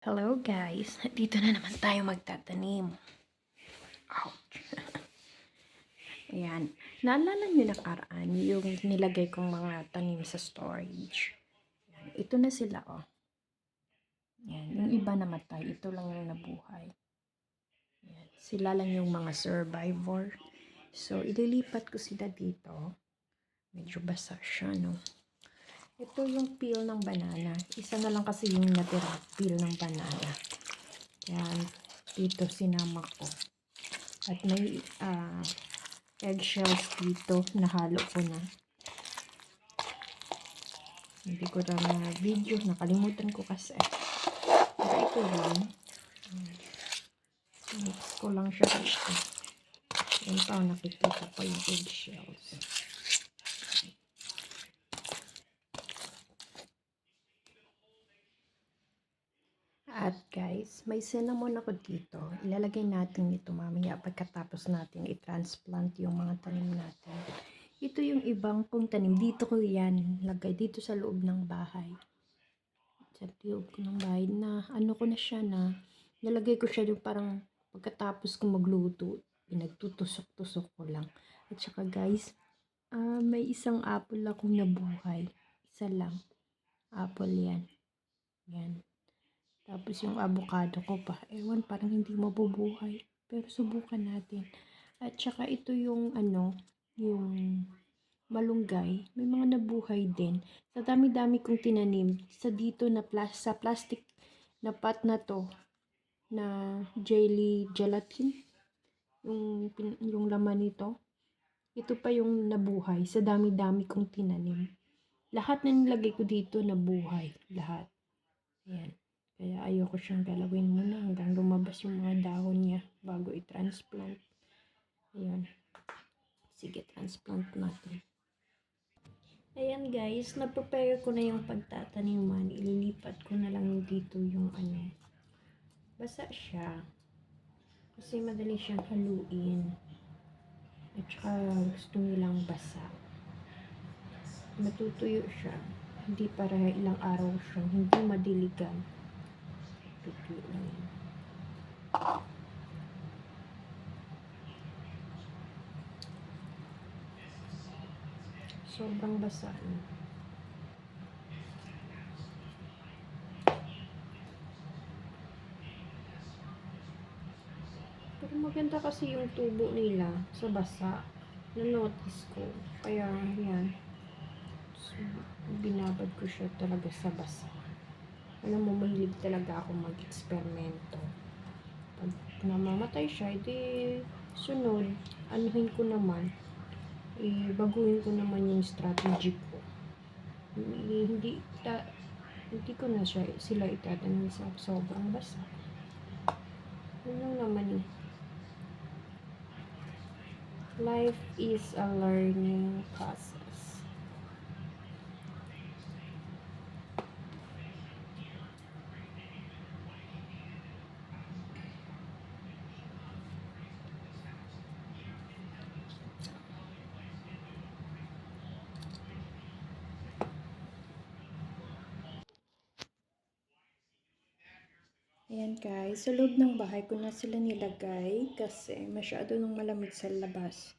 Hello guys, dito na naman tayo magtatanim. Ouch. Ayan, naalala nyo nakaraan yung nilagay kong mga tanim sa storage. Ayan, ito na sila oh. Ayan, yung iba namatay, ito lang yung nabuhay. Ayan, sila lang yung mga survivor. So, ililipat ko sila dito. Medyo basa siya, no? Ito yung peel ng banana. Isa na lang kasi yung natira peel ng banana. Yan, dito sinama ko. At may eggshells dito, nahalo ko na. Hindi ko na video, nakalimutan ko kasi. Pero ito lang. Mix ko lang siya dito. Yan pa, nakikita ko yung eggshells. At guys, may cinnamon ako dito. Ilalagay natin ito mamaya pagkatapos natin i-transplant yung mga tanim natin. Ito yung ibang kong tanim. Dito ko yan lagay dito sa loob ng bahay. Sa loob ko ng bahay na ano ko na siya na nalagay ko siya yung parang pagkatapos ko magluto. Pinagtutusok-tusok ko lang. At saka guys, may isang apple akong nabuhay. Isa lang. Apple yan. Yan. Tapos yung avocado ko pa, ewan parang hindi mabubuhay. Pero subukan natin. At saka ito yung yung malunggay. May mga nabuhay din. Sa dami-dami kong tinanim, sa dito na sa plastic na pot na to, na jelly gelatin, yung laman nito. Ito pa yung nabuhay sa dami-dami kong tinanim. Lahat na nilagay ko dito nabuhay. Lahat. Ayan. Kaya ayoko siyang galawin muna hanggang lumabas yung mga dahon niya bago i-transplant. Ayan. Sige, transplant natin. Ayan guys, na-prepare ko na yung pagtataniman. Ililipat ko na lang dito yung basa siya. Kasi madali siyang haluin. At saka gusto nilang basa. Matutuyo siya. Hindi para ilang araw siyang hindi madiligan. Tutuyo lang yan. Sobrang basa. Pero maganda kasi yung tubo nila sa basa. Na-notice ko. Kaya yan. So, binabad ko siya talaga sa basa. Alam mo, mahilig talaga ako mag-eksperimento. Pag namamatay siya, edi sunod, anuhin ko naman. Baguhin ko naman yung strategy ko. Hindi ko na sila itatanim sa sobrang basa. Yun lang naman eh. Life is a learning process. Ayan guys, sa loob ng bahay ko na sila nilagay kasi masyado nung malamig sa labas.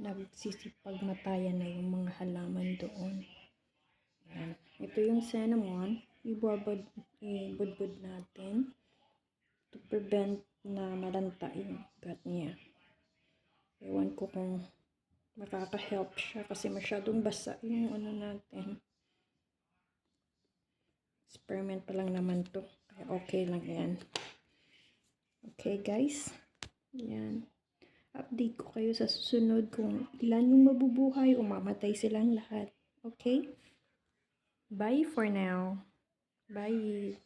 Nagsisipagmatayan na yung mga halaman doon. Ayan. Ito yung cinnamon. Ibudbud natin to prevent na malanta yung gut niya. Ewan ko kung makaka-help siya kasi masyadong basa yung natin. Experiment pa lang naman to. Kaya okay lang yan. Okay guys. Yan. Update ko kayo sa susunod kung ilan yung mabubuhay o mamatay silang lahat. Okay? Bye for now. Bye.